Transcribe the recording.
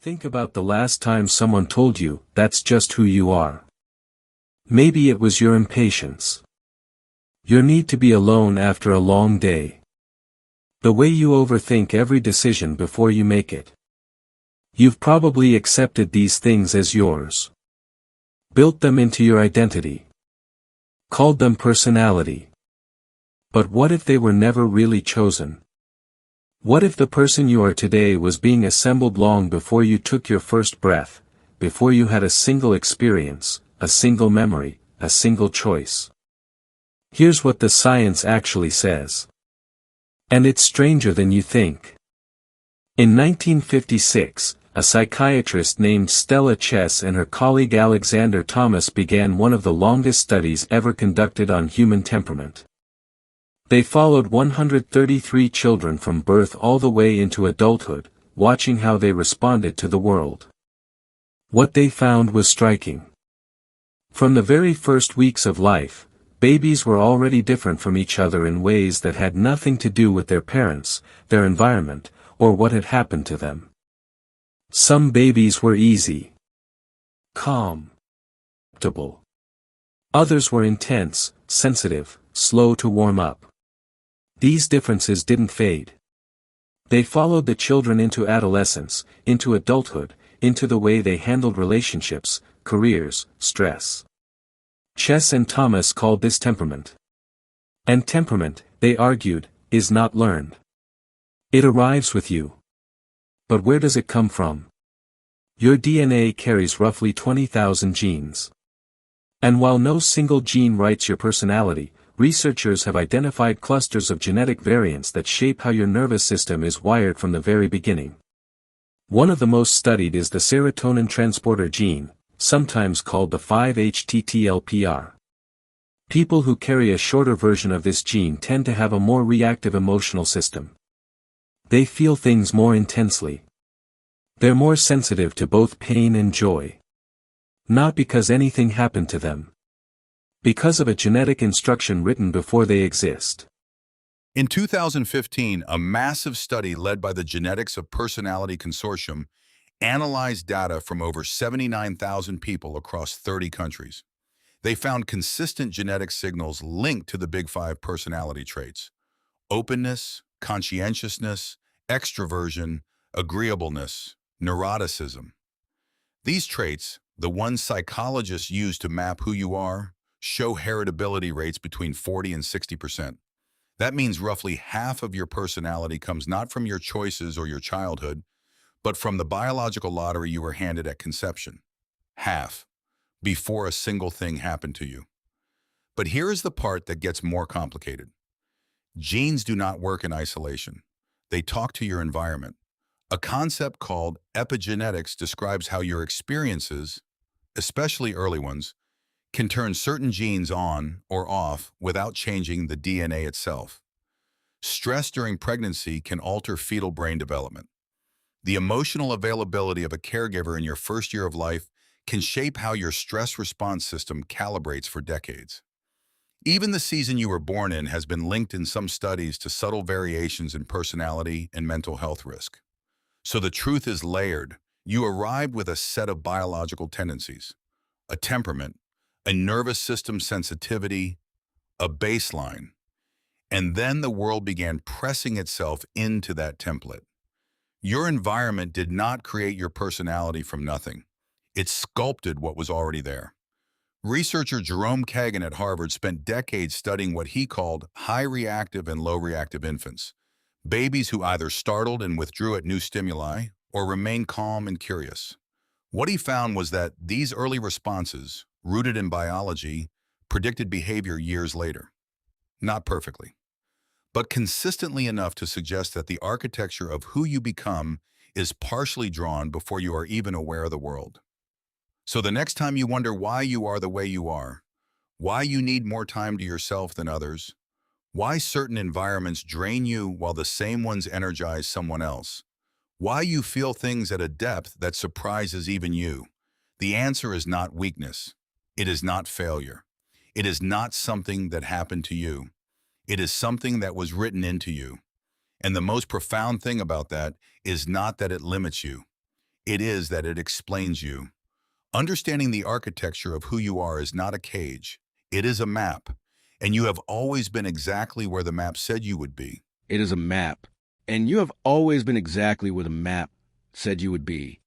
Think about the last time someone told you, that's just who you are. Maybe it was your impatience. Your need to be alone after a long day. The way you overthink every decision before you make it. You've probably accepted these things as yours. Built them into your identity. Called them personality. But what if they were never really chosen? What if the person you are today was being assembled long before you took your first breath, before you had a single experience, a single memory, a single choice? Here's what the science actually says. And it's stranger than you think. In 1956, a psychiatrist named Stella Chess and her colleague Alexander Thomas began one of the longest studies ever conducted on human temperament. They followed 133 children from birth all the way into adulthood, watching how they responded to the world. What they found was striking. From the very first weeks of life, babies were already different from each other in ways that had nothing to do with their parents, their environment, or what had happened to them. Some babies were easy, calm, adaptable. Others were intense, sensitive, slow to warm up. These differences didn't fade. They followed the children into adolescence, into adulthood, into the way they handled relationships, careers, stress. Chess and Thomas called this temperament. And temperament, they argued, is not learned. It arrives with you. But where does it come from? Your DNA carries roughly 20,000 genes. And while no single gene writes your personality, researchers have identified clusters of genetic variants that shape how your nervous system is wired from the very beginning. One of the most studied is the serotonin transporter gene, sometimes called the 5-HTTLPR. People who carry a shorter version of this gene tend to have a more reactive emotional system. They feel things more intensely. They're more sensitive to both pain and joy. Not because anything happened to them. Because of a genetic instruction written before they exist. In 2015, a massive study led by the Genetics of Personality Consortium analyzed data from over 79,000 people across 30 countries. They found consistent genetic signals linked to the Big Five personality traits: openness, conscientiousness, extroversion, agreeableness, neuroticism. These traits, the ones psychologists use to map who you are, show heritability rates between 40 and 60%. That means roughly half of your personality comes not from your choices or your childhood, but from the biological lottery you were handed at conception. Half, before a single thing happened to you. But here is the part that gets more complicated. Genes do not work in isolation. They talk to your environment. A concept called epigenetics describes how your experiences, especially early ones, can turn certain genes on or off without changing the DNA itself. Stress during pregnancy can alter fetal brain development. The emotional availability of a caregiver in your first year of life can shape how your stress response system calibrates for decades. Even the season you were born in has been linked in some studies to subtle variations in personality and mental health risk. So the truth is layered. You arrived with a set of biological tendencies, a temperament, a nervous system sensitivity, a baseline, and then the world began pressing itself into that template. Your environment did not create your personality from nothing. It sculpted what was already there. Researcher Jerome Kagan at Harvard spent decades studying what he called high reactive and low reactive infants, babies who either startled and withdrew at new stimuli or remained calm and curious. What he found was that these early responses, rooted in biology, predicted behavior years later. Not perfectly, but consistently enough to suggest that the architecture of who you become is partially drawn before you are even aware of the world. So the next time you wonder why you are the way you are, why you need more time to yourself than others, why certain environments drain you while the same ones energize someone else, why you feel things at a depth that surprises even you, the answer is not weakness. It is not failure. It is not something that happened to you. It is something that was written into you. And the most profound thing about that is not that it limits you. It is that it explains you. Understanding the architecture of who you are is not a cage. It is a map, and you have always been exactly where the map said you would be. It is a map, and you have always been exactly where the map said you would be.